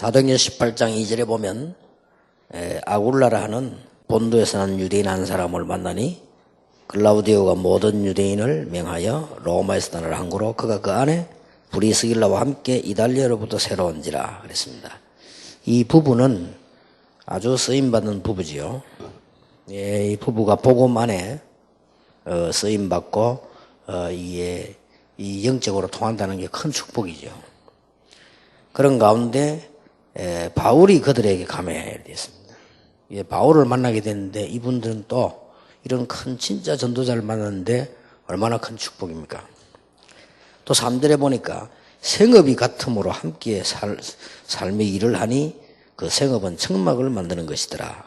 사도행전 18장 2절에 보면 아굴라라 하는 본도에서 난 유대인 한 사람을 만나니 글라우디오가 모든 유대인을 명하여 로마에서 떠나라 항구로 그가 그 안에 브리스길라와 함께 이달리아로부터 새로 온지라 그랬습니다. 이 부부는 아주 쓰임받는 부부지요. 이 부부가 복음 안에 쓰임받고 이 영적으로 통한다는 게 큰 축복이죠. 그런 가운데 바울이 그들에게 감회되었습니다. 바울을 만나게 됐는데 이분들은 또 이런 큰 진짜 전도자를 만났는데 얼마나 큰 축복입니까? 또 3절에 보니까 생업이 같음으로 함께 삶의 일을 하니 그 생업은 청막을 만드는 것이더라.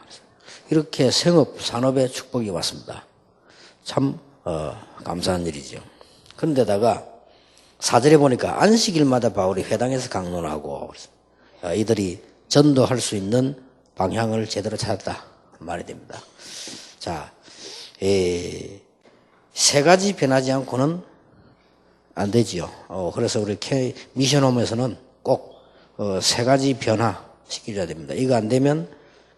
이렇게 생업, 산업의 축복이 왔습니다. 참 감사한 일이죠. 그런데다가 4절에 보니까 안식일마다 바울이 회당에서 강론하고 이들이 전도할 수 있는 방향을 제대로 찾았다 말이 됩니다. 자, 세 가지 변하지 않고는 안 되지요. 그래서 우리 미션홈에서는 꼭 세 가지 변화 시켜줘야 됩니다. 이거 안 되면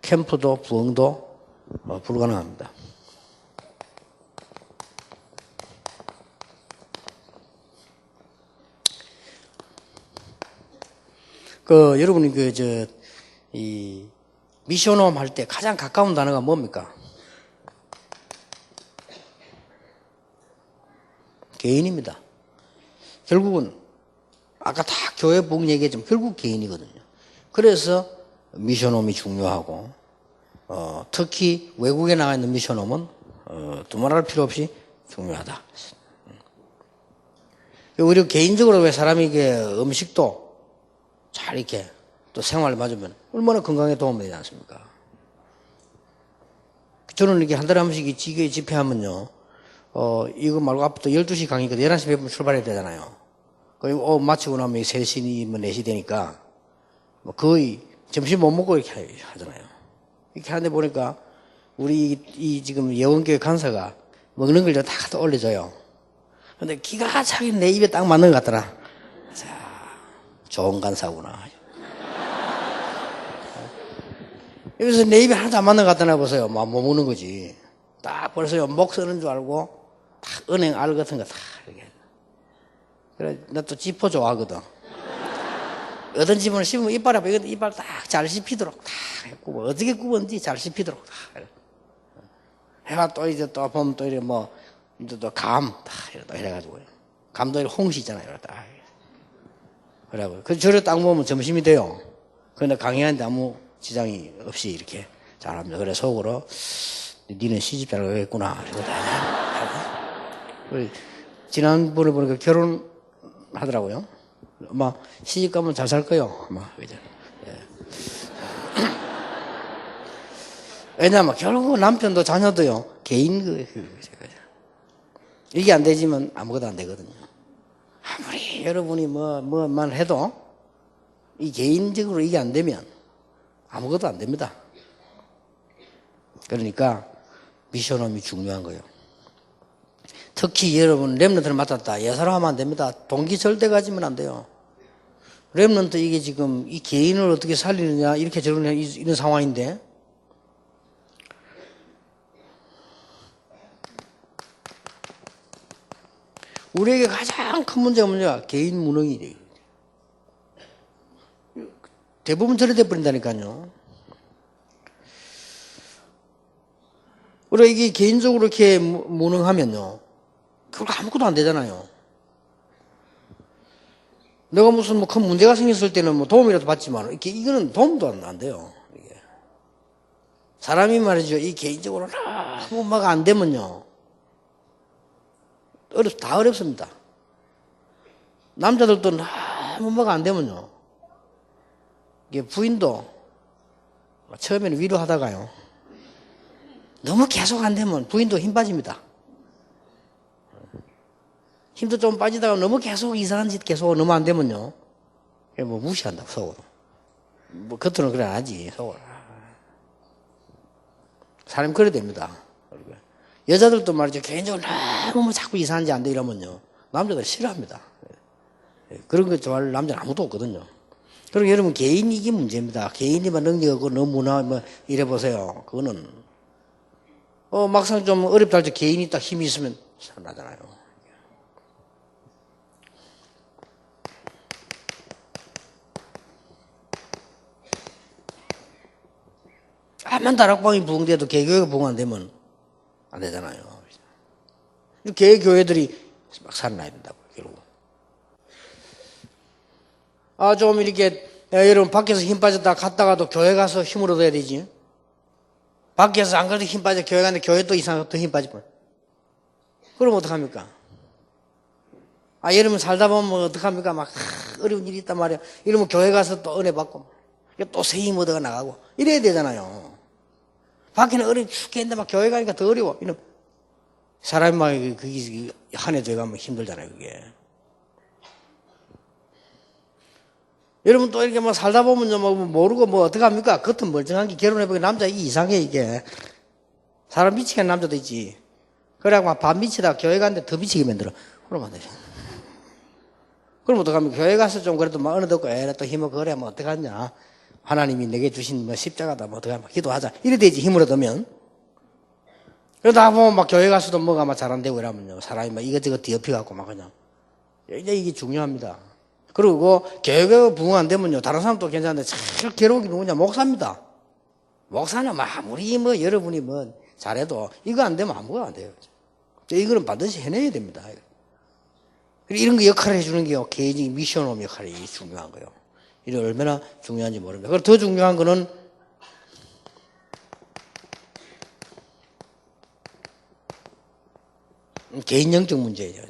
캠프도 부흥도 불가능합니다. 여러분이 이 미션홈 할 때 가장 가까운 단어가 뭡니까? 개인입니다. 결국은 아까 다 교회 부흥 얘기했지만 결국 개인이거든요. 그래서 미션홈이 중요하고 특히 외국에 나가 있는 미션홈은 두말할 필요 없이 중요하다. 우리 개인적으로 왜 사람이 음식도 잘 이렇게 또 생활을 맞으면 얼마나 건강에 도움이 되지 않습니까? 저는 이렇게 한 달에 한 번씩 집회하면요. 이거 말고 앞부터 12시 강의거든. 11시 몇 분 출발해야 되잖아요. 마치고 나면 3시, 4시 되니까 거의 점심 못 먹고 이렇게 하잖아요. 이렇게 하는데 보니까 우리 지금 예원교회 간사가 먹는 걸 다 갖다 올려줘요. 근데 기가 차게 내 입에 딱 맞는 것 같더라. 자, 좋은 간사구나. 여기서 내 입에 하나도 안 맞는 것 같더나 보세요. 뭐 먹는 거지. 딱 벌써요. 목 쓰는 줄 알고 딱 은행 알 같은 거 다 이렇게. 그래, 나 또 지퍼 좋아하거든. 어떤 집은 씹으면 이빨 앞에 이빨 딱 잘 씹히도록 다 굽어. 어떻게 굽었는지 잘 씹히도록 다. 해가 또 이제 또 보면 또 이래 또 감 다 이래가지고. 감도 이렇게 홍시 있잖아요. 딱. 그래가지고. 저를 딱 보면 점심이 돼요. 근데 강의하는데 아무 지장이 없이 이렇게 잘합니다. 그래 속으로 니는 시집 잘 가겠구나. 지난번에 보니까 결혼하더라고요. 아마 시집 가면 잘 살 거요. 아마 그죠? 예. 왜냐면 결국 남편도 자녀도요 개인 이게 안 되지만 아무것도 안 되거든요. 아무리 여러분이 뭐만 해도 이 개인적으로 이게 안 되면 아무것도 안 됩니다. 그러니까 미션홈이 중요한 거예요. 특히 여러분 렘넌트를 맡았다. 예사로 하면 안 됩니다. 동기 절대 가지면 안 돼요. 렘넌트 이게 지금 이 개인을 어떻게 살리느냐 이렇게 저런 이런 상황인데 우리에게 가장 큰 문제가 개인 무능이 돼요. 대부분 저래 돼버린다니까요. 우리가 이게 개인적으로 이렇게 무능하면요. 결국 아무것도 안 되잖아요. 내가 무슨 큰 문제가 생겼을 때는 도움이라도 받지만, 이거는 도움도 안 돼요. 이게. 사람이 말이죠. 이 개인적으로 너무 막 안 되면요. 다 어렵습니다. 남자들도 너무 막 안 되면요. 이게 부인도 처음에는 위로하다가요. 너무 계속 안 되면 부인도 힘 빠집니다. 힘도 좀 빠지다가 너무 계속 이상한 짓 계속 너무 안 되면요. 무시한다고, 속으로. 겉으로는 그래 안 하지, 속으로. 사람이 그래야 됩니다. 여자들도 말이죠. 개인적으로 너무 자꾸 이상한 짓 안 돼 이러면요. 남자들 싫어합니다. 그런 거 좋아할 남자는 아무도 없거든요. 그리고 여러분 개인이 이게 문제입니다. 개인이만 능력하고 너무나 뭐 이래 보세요. 그거는 막상 좀 어렵다 할 때 개인이 딱 힘이 있으면 살아나잖아요. 암만 다락방이 부흥돼도 개교회가 부흥 안 되면 안 되잖아요. 개교회들이 막 살아나야 된다고 결국. 좀 이렇게 여러분 밖에서 힘 빠졌다 갔다가도 교회 가서 힘을 얻어야 되지. 밖에서 안 그래도 힘 빠져 교회 가는데 교회 또 이상하게 더 힘 빠질 뻔. 그럼 어떡합니까? 여러분 살다 보면 어떡합니까? 막 어려운 일이 있단 말이야. 이러면 교회 가서 또 은혜 받고 또 새 힘 얻어가 나가고 이래야 되잖아요. 밖에는 어려워 죽겠는데 막 교회 가니까 더 어려워. 이런 사람이 막 그게 한 해 돼가면 힘들잖아요. 그게. 여러분 또 이렇게 막 살다 보면 뭐 모르고 뭐 어떡합니까? 겉은 멀쩡한 게 결혼해보니까 남자 이상해 이게. 사람 미치게 하는 남자도 있지. 그래갖고 막 반 미치다가 교회 갔는데 더 미치게 만들어. 그러면 안 되죠. 그럼 어떡합니까? 교회 가서 좀 그래도 막 어느 듣고 또 힘을 그래 뭐 어떡하냐. 하나님이 내게 주신 뭐 십자가다 뭐 어떡하냐. 기도하자. 이래 되지 힘을 얻으면. 그러다 보면 막 교회 가서도 뭐가 막 잘 안 되고 이러면요. 사람이 막 이것저것 뒤엎여갖고 막 그냥. 이게 중요합니다. 그리고 교회가 부흥 안 되면요. 다른 사람도 괜찮은데 제일 괴로운 게 누구냐? 목사입니다. 목사는 아무리 뭐 여러분이 뭐 잘해도 이거 안 되면 아무것도 안 돼요. 이거는 반드시 해내야 됩니다. 이런 거 역할을 해주는 게요. 개인적인 미션홈 역할이 중요한 거예요. 이게 얼마나 중요한지 모릅니다. 그리고 더 중요한 거는 개인 영적 문제예요.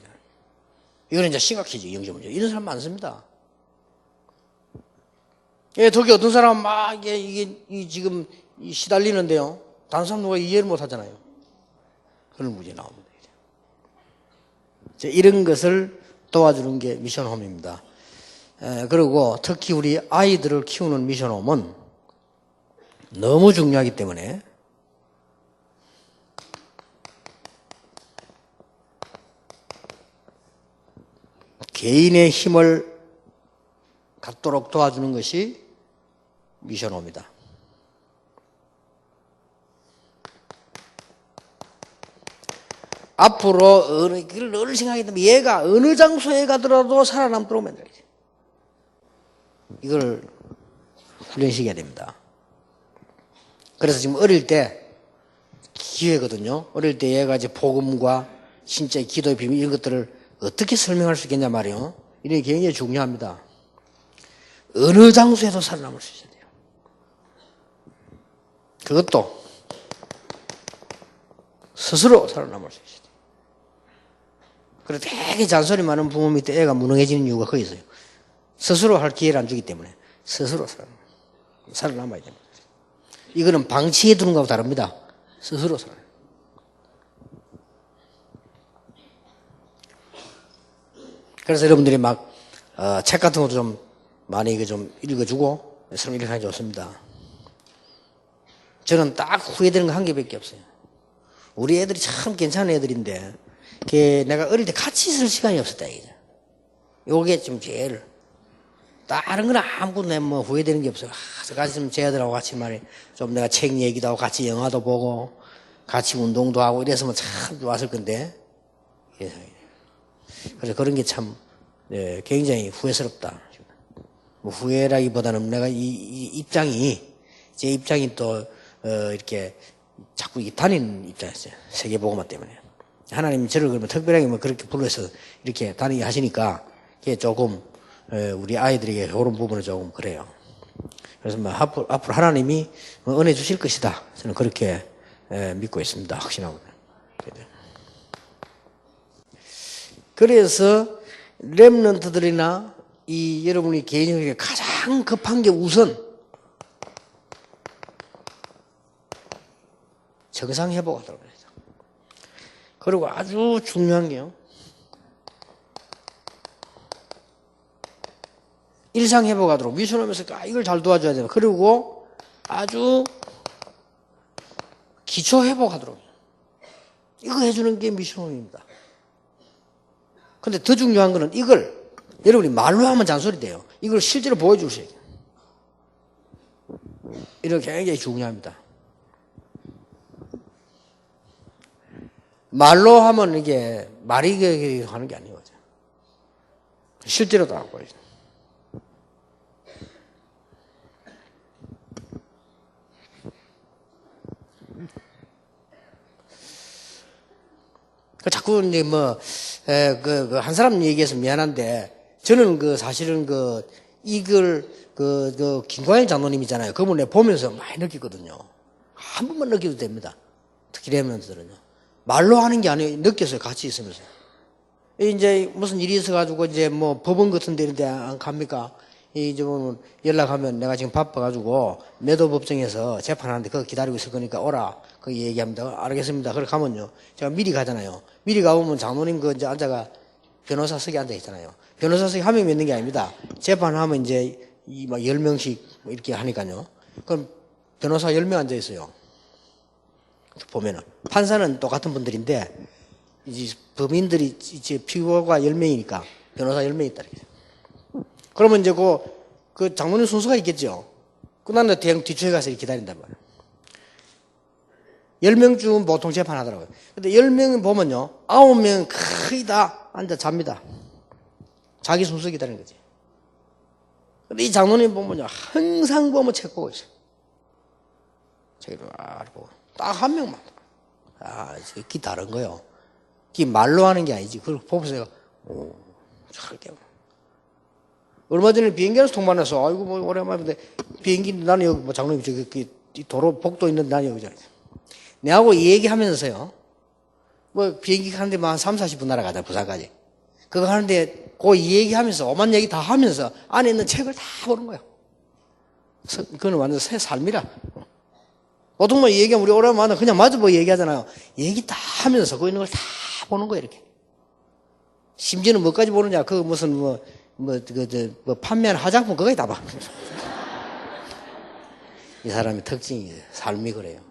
이거는 이제 심각해지죠. 영적 문제. 이런 사람 많습니다. 저기 어떤 사람은 막 이게 지금 시달리는데요. 다른 사람 누가 이해를 못 하잖아요. 그런 문제 나옵니다. 이런 것을 도와주는 게 미션홈입니다. 그리고 특히 우리 아이들을 키우는 미션홈은 너무 중요하기 때문에 개인의 힘을 갖도록 도와주는 것이 미션홈이다. 앞으로 늘 생각이 들면 얘가 어느 장소에 가더라도 살아남도록 만들어야지. 이걸 훈련시켜야 됩니다. 그래서 지금 어릴 때 기회거든요. 어릴 때 얘가 이제 복음과 진짜 기도의 비밀 이런 것들을 어떻게 설명할 수 있겠냐 말이에요. 이게 굉장히 중요합니다. 어느 장소에도 살아남을 수 있어야 돼요. 그것도 스스로 살아남을 수 있어야 돼요. 그래서 되게 잔소리 많은 부모 밑에 애가 무능해지는 이유가 거기 있어요. 스스로 할 기회를 안 주기 때문에 스스로 살아남아야 됩니다. 이거는 방치해 두는 것하고 다릅니다. 스스로 살아남아요. 그래서 여러분들이 막 책 같은 것도 좀 많이 이거 좀 읽어주고 설명 이렇게 하는 게 좋습니다. 저는 딱 후회되는 거 한 개밖에 없어요. 우리 애들이 참 괜찮은 애들인데 내가 어릴 때 같이 있을 시간이 없었다 이거죠. 요게 좀 제일 다른 건 아무것도 뭐 후회되는 게 없어요. 같이 좀 제 애들하고 같이 말이에요. 좀 내가 책 얘기도 하고 같이 영화도 보고 같이 운동도 하고 이랬으면 참 좋았을 건데 그래서 그런 게 참 굉장히 후회스럽다. 뭐 후회라기보다는 내가 제 입장이 또 이렇게 자꾸 다니는 입장이었어요. 세계복음화 때문에. 하나님이 저를 그러면 특별하게 뭐 그렇게 불러서 이렇게 다니게 하시니까 그게 조금 우리 아이들에게 그런 부분은 조금 그래요. 그래서 뭐 앞으로 하나님이 은혜 주실 것이다. 저는 그렇게 믿고 있습니다. 확신하고. 그래서 렘넌트들이나 여러분이 개인에게 가장 급한 게 우선 정상 회복하도록 해요. 그리고 아주 중요한 게요. 일상 회복하도록 미션하면서 이걸 잘 도와줘야 돼요. 그리고 아주 기초 회복하도록 이거 해주는 게 미션입니다. 근데 더 중요한 거는 이걸 여러분이 말로 하면 잔소리 돼요. 이걸 실제로 보여주셔야 돼요. 이런 게 굉장히 중요합니다. 말로 하면 이게 말이 하는 게 아니거든요. 실제로도 하고 있어요. 자꾸 이제 한 사람 얘기해서 미안한데, 저는 사실은 김광일 장로님이잖아요. 그분을 보면서 많이 느끼거든요. 한 번만 느껴도 됩니다. 특히 레몬들은요. 말로 하는 게 아니에요. 느꼈어요. 같이 있으면서. 이제 무슨 일이 있어가지고 이제 뭐 법원 같은 데 이런데 안 갑니까? 이제 뭐 연락하면 내가 지금 바빠가지고 매도법정에서 재판하는데 그거 기다리고 있을 거니까 오라. 거기 얘기합니다. 알겠습니다. 그렇게 가면요. 제가 미리 가잖아요. 미리 가보면 장로님 이제 앉아가 변호사석에 앉아 있잖아요. 변호사석에 한 명이 있는 게 아닙니다. 재판하면 이제 막 10명씩 이렇게 하니까요. 그럼 변호사 10명 앉아 있어요. 보면은. 판사는 똑같은 분들인데, 이제 범인들이 이제 피고가 10명이니까 변호사 10명 있다. 그러면 이제 그 장로님 순서가 있겠죠. 끝났는데 대형 뒤쪽에 가서 기다린단 말이에요. 10명 중 보통 재판하더라고요. 근데 10명 보면요. 9명 거의 다 앉아 잡니다. 자기 순서 기다리는 거지. 근데 이 장로님 보면요. 항상 보면 책 보고 있어요. 책을 보고. 딱 한 명만. 기 다른 거요. 기 말로 하는 게 아니지. 그걸 보면서 저렇게. 얼마 전에 비행기 안에서 통만해서, 아이고, 뭐, 오랜만인데, 비행기, 나는 여기, 뭐, 장로님, 저기, 도로, 복도 있는데, 나는 여기잖아요. 내하고 얘기하면서요, 뭐, 비행기 가는데, 한 3, 40분 날아가자, 부산까지. 그거 하는데, 그 얘기하면서, 오만 얘기 다 하면서, 안에 있는 책을 다 보는 거예요. 그건 완전 새 삶이라. 보통 뭐 얘기하면 우리 오랜만에 그냥 마주보고 얘기하잖아요. 얘기 다 하면서, 거기 있는 걸 다 보는 거예요, 이렇게. 심지어는 뭐까지 보느냐, 무슨 판매하는 화장품, 그거에 다 봐. 이 사람의 특징이에요. 삶이 그래요.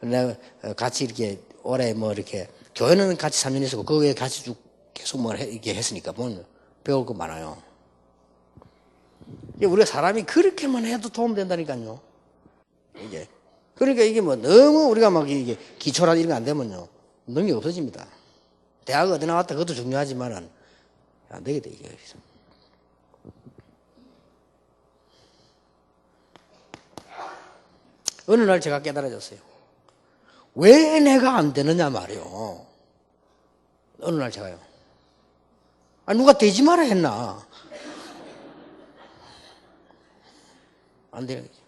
내가 같이 이렇게, 오래 이렇게, 교회는 같이 3년 있었고, 그 외에 같이 쭉 계속 이렇게 했으니까, 배울 거 많아요. 우리가 사람이 그렇게만 해도 도움된다니까요. 이게. 그러니까 이게 너무 우리가 이게 기초라 이런 거 안 되면요. 능력이 없어집니다. 대학 어디 나왔다 그것도 중요하지만은, 안 되겠다, 이게. 어느 날 제가 깨달아졌어요. 왜 내가 안 되느냐 말이요. 어느 날 제가요. 누가 되지 마라 했나? 안 되는 거지.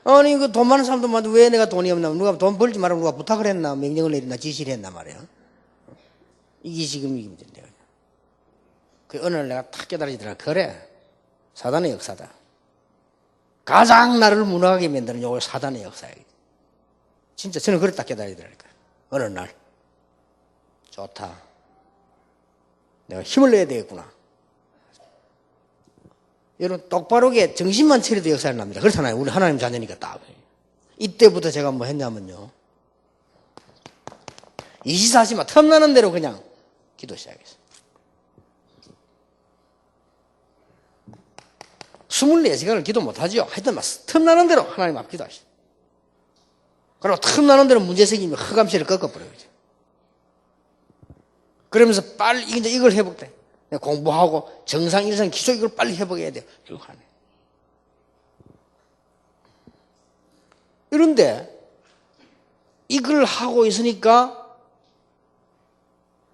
아니, 돈 많은 사람도 많은데 왜 내가 돈이 없나? 누가 돈 벌지 말라고 누가 부탁을 했나? 명령을 내렸나? 지시를 했나 말이야. 이게 지금 이게 문제인데. 어느 날 내가 탁 깨달아지더라. 그래. 사단의 역사다. 가장 나를 무너하게 만드는 요거 사단의 역사야. 진짜 저는 그랬다 깨달아지더라니까. 어느 날. 좋다. 내가 힘을 내야 되겠구나. 여러분, 똑바르게 정신만 차려도 역사를 납니다. 그렇잖아요. 우리 하나님 자녀니까 딱. 이때부터 제가 뭐 했냐면요. 24시간 틈나는 대로 그냥 기도 시작했어요. 24시간을 기도 못하죠. 하여튼 틈나는 대로 하나님 앞 기도하시죠. 그리고 틈나는 대로 문제 생기면 허감시를 꺾어버려요. 그러면서 빨리 이제 이걸 회복돼. 공부하고 정상 일상 기초 이걸 빨리 회복해야 돼요. 이거 하네. 이런데 이걸 하고 있으니까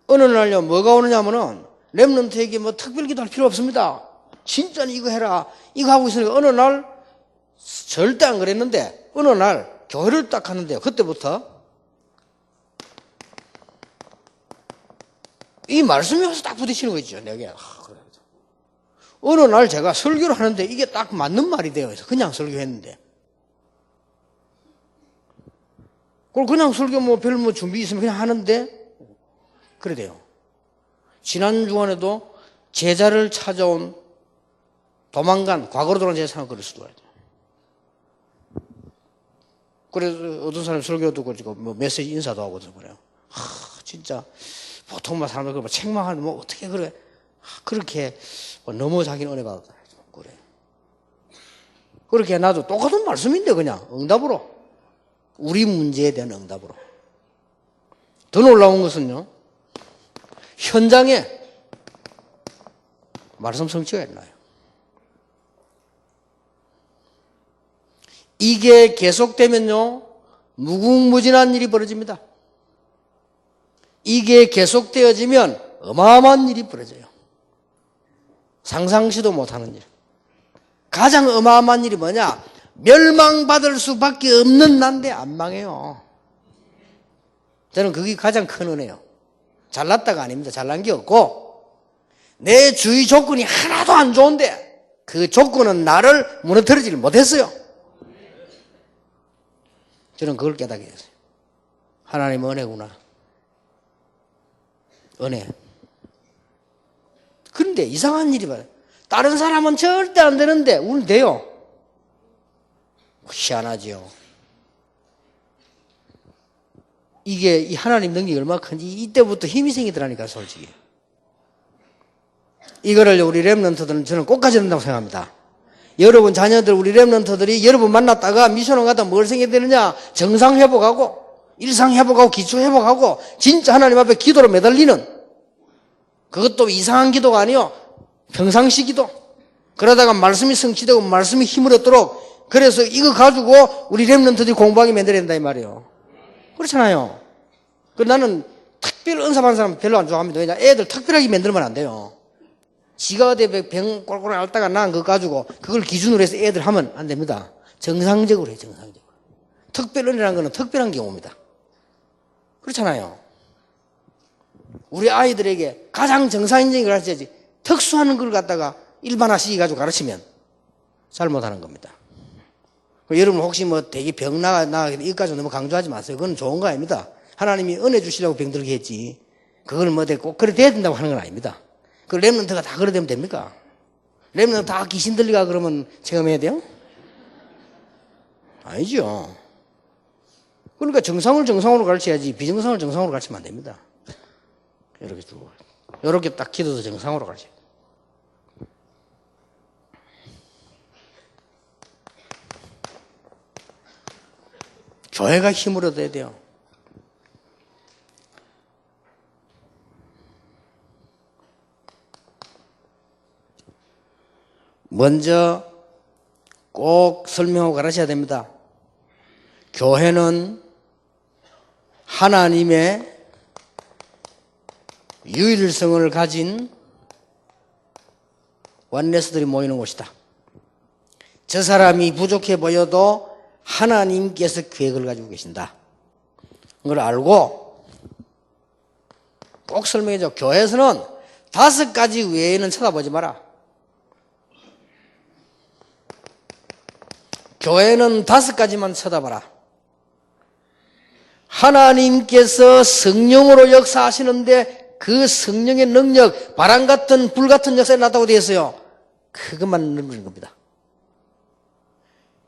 어느 날요 뭐가 오느냐면은 렘넌트에게 뭐 특별 기도할 필요 없습니다. 진짜 이거 해라. 이거 하고 있으니까 어느 날 절대 안 그랬는데 어느 날 교회를 딱 하는데요. 그때부터 이 말씀이 와서 딱 부딪히는 거죠. 내게. 그래. 어느 날 제가 설교를 하는데 이게 딱 맞는 말이 되어 있어. 그냥 설교했는데. 그럼 그냥 설교 별 준비 있으면 그냥 하는데 그래 돼요. 지난 주간에도 제자를 찾아온 도망간 과거로 돌아온 제자를 그럴 수도 있어요. 그래서 어떤 사람이 설교도 그러고 메시지 인사도 하고 그래요. 진짜 보통 사람들 책망하는데 어떻게 그래 그렇게 너무 자기는 은혜 받았다 그래. 그렇게 해놔도 똑같은 말씀인데 그냥 응답으로. 우리 문제에 대한 응답으로. 더 놀라운 것은요. 현장에 말씀 성취가 일어나요. 이게 계속되면요. 무궁무진한 일이 벌어집니다. 이게 계속되어지면 어마어마한 일이 벌어져요. 상상치도 못하는 일. 가장 어마어마한 일이 뭐냐? 멸망받을 수밖에 없는 난데 안 망해요. 저는 그게 가장 큰 은혜요. 잘났다가 아닙니다. 잘난 게 없고 내 주위 조건이 하나도 안 좋은데 그 조건은 나를 무너뜨리지를 못했어요. 저는 그걸 깨닫게 됐어요. 하나님의 은혜구나. 은혜. 그런데 이상한 일이 봐요. 다른 사람은 절대 안 되는데 우리는 돼요. 희한하지요. 이게 이 하나님 능력이 얼마나 큰지 이때부터 힘이 생기더라니까 솔직히. 이거를 우리 렘넌트들은 저는 꼭 가져야 된다고 생각합니다. 여러분 자녀들 우리 렘넌트들이 여러분 만났다가 미션을 가다 뭘 생겨야 되느냐? 정상 회복하고 일상 회복하고 기초 회복하고 진짜 하나님 앞에 기도로 매달리는 그것도 이상한 기도가 아니요. 평상시 기도. 그러다가 말씀이 성취되고 말씀이 힘을 얻도록 그래서 이거 가지고 우리 렘넌트들이 공부하게 만들어야 된다 이 말이에요. 그렇잖아요. 나는 특별 은사 받는 사람 별로 안 좋아합니다. 왜냐 애들 특별하게 만들면 안 돼요. 지가 어디 병 꼴꼴 앓다가 난 그거 가지고 그걸 기준으로 해서 애들 하면 안 됩니다. 정상적으로 해요. 정상적으로. 특별 은혜라는 거는 특별한 경우입니다. 그렇잖아요. 우리 아이들에게 가장 정상적인 걸 가르쳐야지 특수한 걸 갖다가 일반화시키 가지고 가르치면 잘못하는 겁니다. 여러분 혹시 뭐 되게 병 이것까지 너무 강조하지 마세요. 그건 좋은 거 아닙니다. 하나님이 은혜 주시려고 병들게 했지. 그걸 뭐 꼭 그래 돼야 된다고 하는 건 아닙니다. 그 렘넌트가 다 그래 되면 됩니까? 렘넌트 다 귀신 들리가 그러면 체험해야 돼요? 아니죠. 그러니까 정상을 정상으로 가르쳐야지 비정상을 정상으로 가르치면 안 됩니다. 이렇게 쭉. 이렇게 딱 기도도 정상으로 가르쳐야 돼요. 교회가 힘을 얻어야 돼요. 먼저 꼭 설명하고 가르쳐야 됩니다. 교회는 하나님의 유일성을 가진 원네스들이 모이는 곳이다. 저 사람이 부족해 보여도 하나님께서 계획을 가지고 계신다. 그걸 알고 꼭 설명해줘. 교회에서는 5가지 외에는 쳐다보지 마라. 교회는 5가지만 쳐다봐라. 하나님께서 성령으로 역사하시는데 그 성령의 능력, 바람 같은 불 같은 역사에 나타나고 되어 있어요. 그것만 누르는 겁니다.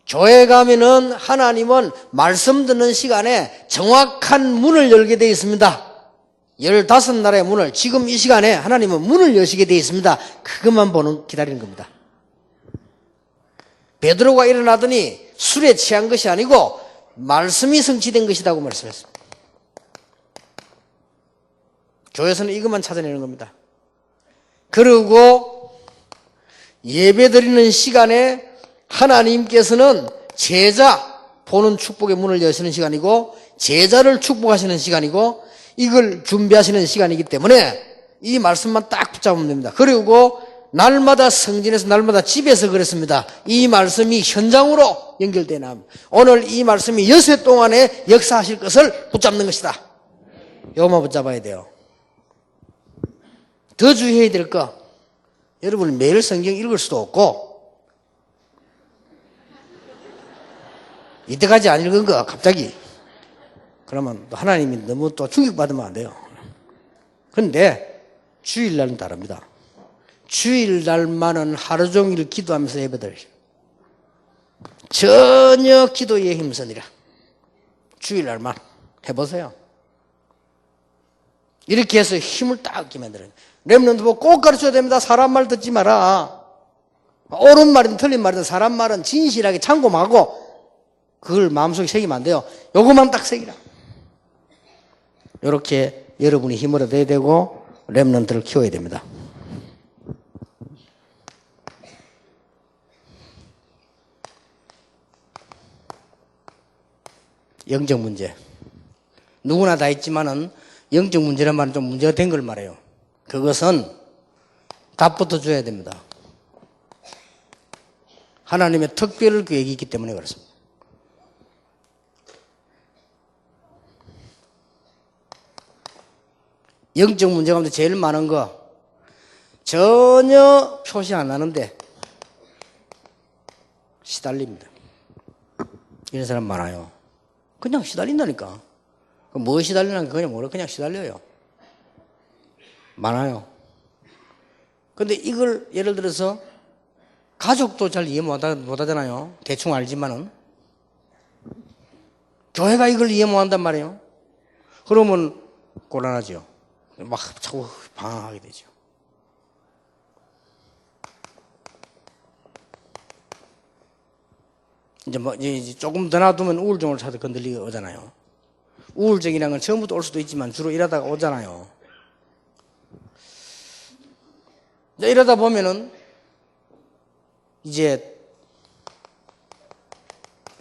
교회 가면은 하나님은 말씀 듣는 시간에 정확한 문을 열게 되어 있습니다. 15나라의 문을 지금 이 시간에 하나님은 문을 여시게 되어 있습니다. 그것만 기다리는 겁니다. 베드로가 일어나더니 술에 취한 것이 아니고 말씀이 성취된 것이라고 말씀했습니다. 교회에서는 이것만 찾아내는 겁니다. 그리고 예배드리는 시간에 하나님께서는 제자 보는 축복의 문을 여시는 시간이고 제자를 축복하시는 시간이고 이걸 준비하시는 시간이기 때문에 이 말씀만 딱 붙잡으면 됩니다. 그리고 날마다 성전에서 날마다 집에서 그랬습니다. 이 말씀이 현장으로 연결되나 오늘 이 말씀이 여세 동안에 역사하실 것을 붙잡는 것이다. 이것만 붙잡아야 돼요. 더 주의해야 될 거 여러분 매일 성경 읽을 수도 없고 이때까지 안 읽은 거 갑자기 그러면 하나님이 너무 또 충격받으면 안 돼요. 그런데 주일날은 다릅니다. 주일날만은 하루 종일 기도하면서 예배드려요. 전혀 기도에 힘쓰니라. 주일날만 해보세요. 이렇게 해서 힘을 딱 얻게 만들어요. 렘넌트 보고 꼭 가르쳐야 됩니다. 사람 말 듣지 마라. 옳은 말이든 틀린 말이든 사람 말은 진실하게 참고하고 그걸 마음속에 새기면 안 돼요. 요것만 딱 새기라. 이렇게 여러분이 힘을 얻어야 되고 렘넌트를 키워야 됩니다. 영적 문제. 누구나 다 있지만은 영적 문제란 말은 좀 문제가 된 걸 말해요. 그것은 답부터 줘야 됩니다. 하나님의 특별 계획이 있기 때문에 그렇습니다. 영적 문제 가운데 제일 많은 거 전혀 표시 안 하는데 시달립니다. 이런 사람 많아요. 그냥 시달린다니까. 뭐 시달리는 게 그냥 모르고 그냥 시달려요. 많아요. 근데 이걸 예를 들어서 가족도 잘 이해 못 하잖아요. 대충 알지만은. 교회가 이걸 이해 못 한단 말이에요. 그러면 곤란하죠. 막 자꾸 방황하게 되죠. 이제 조금 더 놔두면 우울증을 찾아 건들리게 오잖아요. 우울증이라는 건 처음부터 올 수도 있지만 주로 일하다가 오잖아요. 이러다 보면은 이제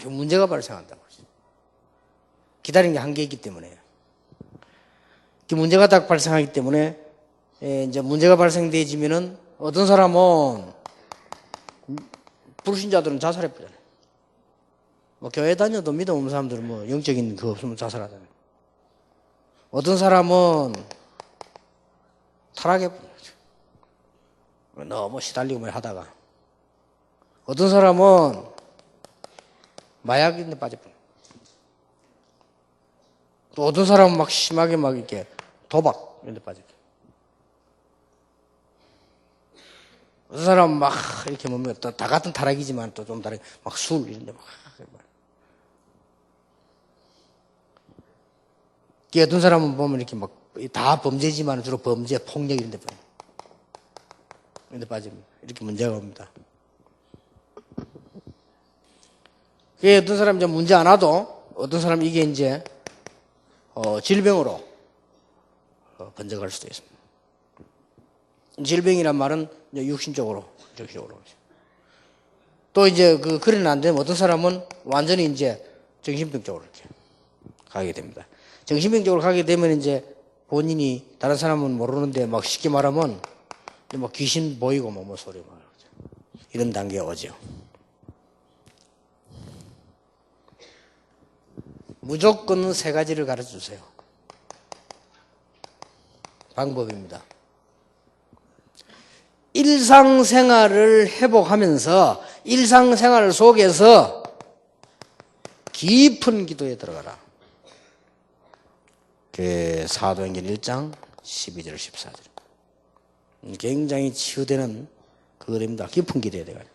문제가 발생한다고 그러죠. 기다리는 게 한계 있기 때문에. 문제가 딱 발생하기 때문에 이제 문제가 발생되지면은 어떤 사람은 불신자들은 자살해버리잖아요. 뭐 교회 다녀도 믿음 없는 사람들은 뭐 영적인 그 없으면 자살하잖아요. 어떤 사람은 타락해버리죠. 너무 시달리고 뭐 하다가. 어떤 사람은 마약인데 빠져버려요. 또 어떤 사람은 막 심하게 막 이렇게 도박 이런 데 빠져요. 어떤 사람은 막 이렇게 뭡니까 또 다 같은 타락이지만 또 좀 다르게 막 술 이런 데 막. 어떤 사람은 보면 이렇게 막 다 범죄지만 주로 범죄, 폭력 이런 데 빠져요. 이런 데 빠집니다. 이렇게 문제가 옵니다. 어떤 사람 이제 문제 안 와도 어떤 사람 이게 이제 질병으로 번져갈 수도 있습니다. 질병이란 말은 이제 육신적으로, 정신적으로. 또 이제 그래는 안 되면 어떤 사람은 완전히 이제 정신병 쪽으로 이렇게 가게 됩니다. 정신병 쪽으로 가게 되면 이제 본인이 다른 사람은 모르는데 막 쉽게 말하면 뭐 귀신 보이고 뭐 소리 막 이런 단계가 오죠. 무조건 세 가지를 가르쳐 주세요. 방법입니다. 일상생활을 회복하면서 일상생활 속에서 깊은 기도에 들어가라. 사도행전 1장 12절 14절. 굉장히 치유되는 그거입니다. 깊은 기도에 들어가라.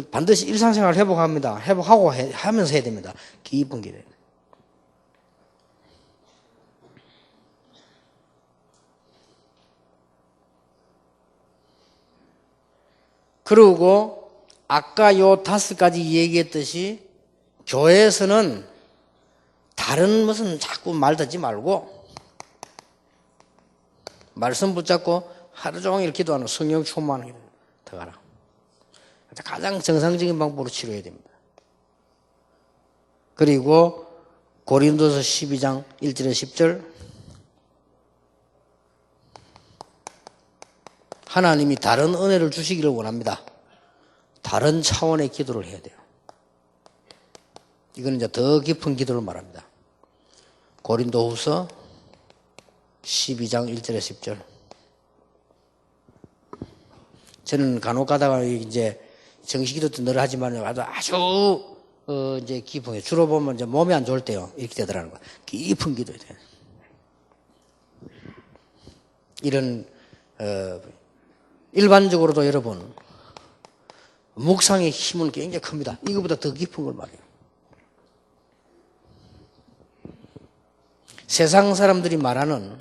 반드시 일상생활을 회복합니다. 회복하고 하면서 해야 됩니다. 깊은 기도에. 그리고 아까 요 5가지 얘기했듯이 교회에서는 다른 무슨 자꾸 말 듣지 말고 말씀 붙잡고 하루 종일 기도하는 성령 충만하게 들어가라. 가장 정상적인 방법으로 치료해야 됩니다. 그리고 고린도서 12장 1절에 10절 하나님이 다른 은혜를 주시기를 원합니다. 다른 차원의 기도를 해야 돼요. 이거는 이제 더 깊은 기도를 말합니다. 고린도후서 12장 1절에 10절. 저는 간혹 가다가 이제 정식기도 때 늘 하지만 아주 이제 깊은 게 주로 보면 이제 몸이 안 좋을 때요 이렇게 되더라는 거야. 깊은 기도에 돼. 이런 일반적으로도 여러분 묵상의 힘은 굉장히 큽니다. 이거보다 더 깊은 걸 말해요. 세상 사람들이 말하는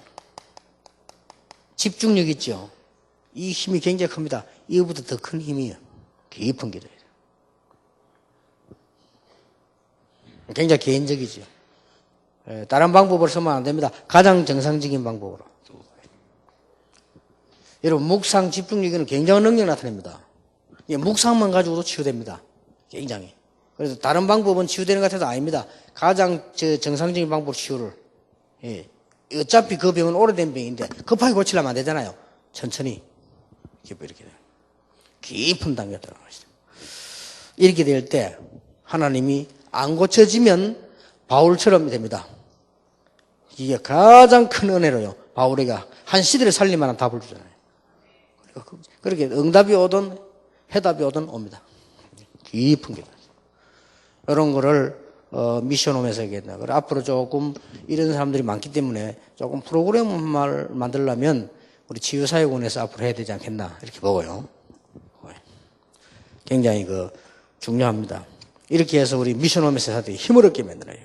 집중력 있죠. 이 힘이 굉장히 큽니다. 이거보다 더 큰 힘이에요. 깊은 기도예요. 굉장히 개인적이죠. 다른 방법을 쓰면 안 됩니다. 가장 정상적인 방법으로. 여러분, 묵상 집중력에는 굉장한 능력이 나타납니다. 묵상만 가지고도 치유됩니다. 굉장히. 그래서 다른 방법은 치유되는 것 같아도 아닙니다. 가장 정상적인 방법으로 치유를. 예. 어차피 그 병은 오래된 병인데 급하게 고치려면 안 되잖아요. 천천히. 이렇게 돼요. 깊은 단계에 들어가시죠. 이렇게 될 때 하나님이 안 고쳐지면 바울처럼 됩니다. 이게 가장 큰 은혜로요. 바울에게 한 시대를 살릴 만한 답을 주잖아요. 그렇게 응답이 오든 해답이 오든 옵니다. 깊은 게. 이런 거를 미션홈에서 얘기했나. 그래 앞으로 조금 이런 사람들이 많기 때문에 조금 프로그램을 만들려면 우리 치유사역원에서 앞으로 해야 되지 않겠나 이렇게 보고요. 굉장히 중요합니다. 이렇게 해서 우리 미션홈에서 사람들이 힘을 얻게 만들어요.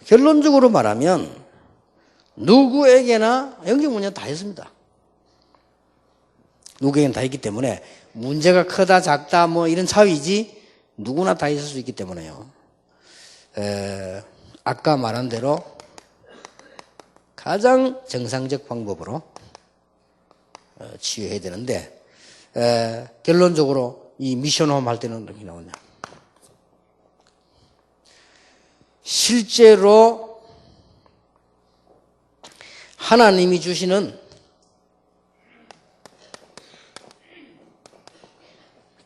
결론적으로 말하면 누구에게나 영적 문제는 다 있습니다. 누구에게나 다 있기 때문에 문제가 크다 작다 뭐 이런 차이지 누구나 다 있을 수 있기 때문에요. 아까 말한 대로 가장 정상적 방법으로 치유해야 되는데 결론적으로 이 미션홈 할 때는 어떻게 나오냐. 실제로 하나님이 주시는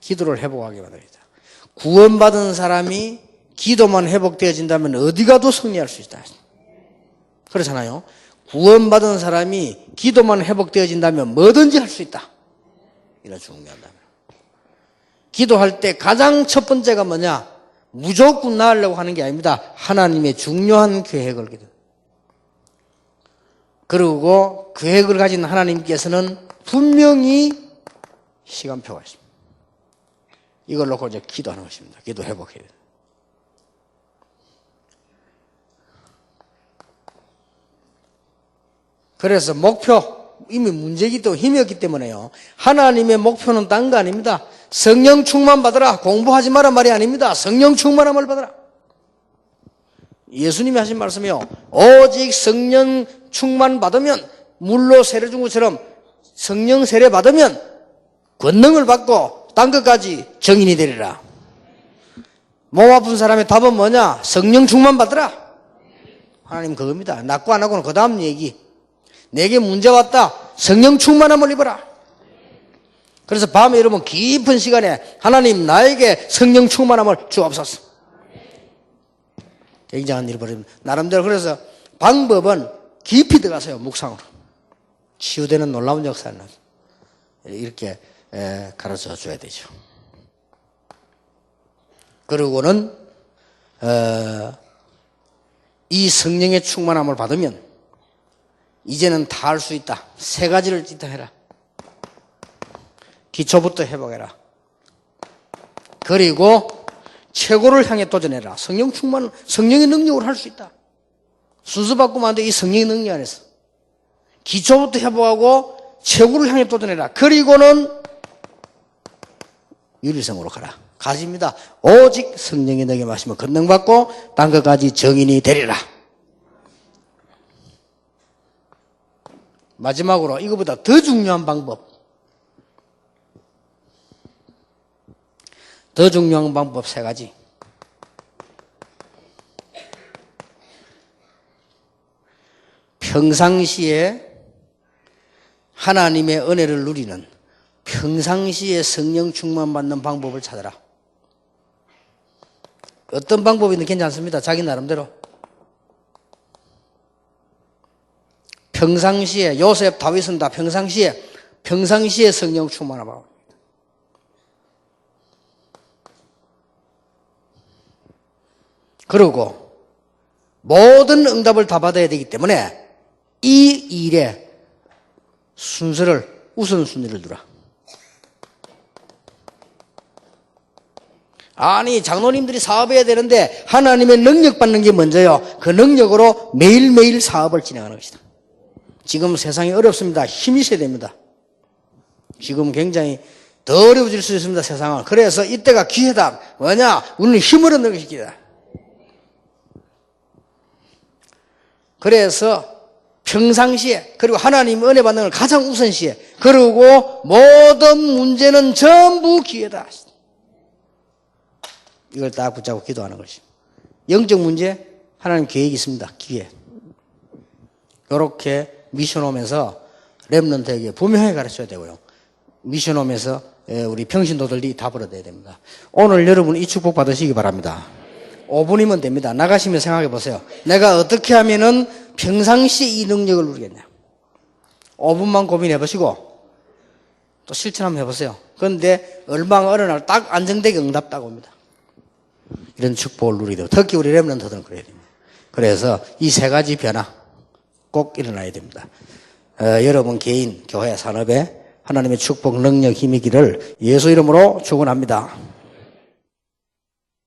기도를 회복하게 만듭니다. 구원받은 사람이 기도만 회복되어진다면 어디 가도 승리할 수 있다. 그렇잖아요. 구원받은 사람이 기도만 회복되어진다면 뭐든지 할 수 있다. 이런 중요하다면. 기도할 때 가장 첫 번째가 뭐냐? 무조건 나으려고 하는 게 아닙니다. 하나님의 중요한 계획을 기도. 그리고 계획을 가진 하나님께서는 분명히 시간표가 있습니다. 이걸 놓고 이제 기도하는 것입니다. 기도 회복해야 돼요. 그래서 목표, 이미 문제이기 또 힘이 없기 때문에요. 하나님의 목표는 딴 거 아닙니다. 성령 충만 받으라. 공부하지 마라 말이 아닙니다. 성령 충만함을 받으라. 예수님이 하신 말씀이요. 오직 성령 충만 받으면 물로 세례 준 것처럼 성령 세례 받으면 권능을 받고 딴 것까지 정인이 되리라. 몸 아픈 사람의 답은 뭐냐? 성령 충만 받으라. 하나님 그겁니다. 낫고 안 하고는 그 다음 얘기. 내게 문제 왔다. 성령 충만함을 입어라. 그래서 밤에 여러분 깊은 시간에 하나님 나에게 성령 충만함을 주옵소서. 굉장한 일을 벌입니다. 나름대로 그래서 방법은 깊이 들어가세요. 묵상으로. 치유되는 놀라운 역사를 이렇게 가르쳐 줘야 되죠. 그리고는 이 성령의 충만함을 받으면 이제는 다 할 수 있다. 세 가지를 지탱해라. 기초부터 회복해라. 그리고 최고를 향해 도전해라. 성령 충만, 성령의 능력으로 할 수 있다. 순서 바꾸면 안 돼. 이 성령의 능력 안에서. 기초부터 회복하고 최고를 향해 도전해라. 그리고는 유리성으로 가라. 가집니다. 오직 성령이 너에게 마시면 권능받고 딴 것까지 정인이 되리라. 마지막으로 이거보다 더 중요한 방법. 더 중요한 방법 세 가지. 평상시에 하나님의 은혜를 누리는 평상시에 성령 충만 받는 방법을 찾아라. 어떤 방법이든 괜찮습니다. 자기 나름대로. 평상시에 요셉 다윗은 다 평상시에 성령 충만하고 그리고 모든 응답을 다 받아야 되기 때문에 이 일에 우선순위를 두라. 아니 장로님들이 사업해야 되는데 하나님의 능력 받는 게 먼저요. 그 능력으로 매일매일 사업을 진행하는 것이다. 지금 세상이 어렵습니다. 힘이 있어야 됩니다. 지금 굉장히 더 어려워질 수 있습니다. 세상은. 그래서 이때가 기회다. 뭐냐? 우리는 힘을 얻는 것이 기회다. 그래서 평상시에 그리고 하나님 은혜 받는 걸 가장 우선시해. 그리고 모든 문제는 전부 기회다. 이걸 딱 붙잡고 기도하는 것이. 영적 문제 하나님 계획이 있습니다. 기회. 이렇게 미션홈에서 렘넌트에게 분명히 가르쳐야 되고요. 미션홈에서 우리 평신도들이 답을 얻어야 됩니다. 오늘 여러분 이 축복 받으시기 바랍니다. 5분이면 됩니다. 나가시면 생각해 보세요. 내가 어떻게 하면은 평상시 이 능력을 누리겠냐. 5분만 고민해 보시고 또 실천 한번 해보세요. 그런데 얼마 어느 날 딱 안정되게 응답 딱 옵니다. 이런 축복을 누리게 되고 특히 우리 렘넌트들은 그래야 됩니다. 그래서 이 세 가지 변화 꼭 일어나야 됩니다. 여러분 개인, 교회, 산업에 하나님의 축복, 능력, 힘이기를 예수 이름으로 축원합니다.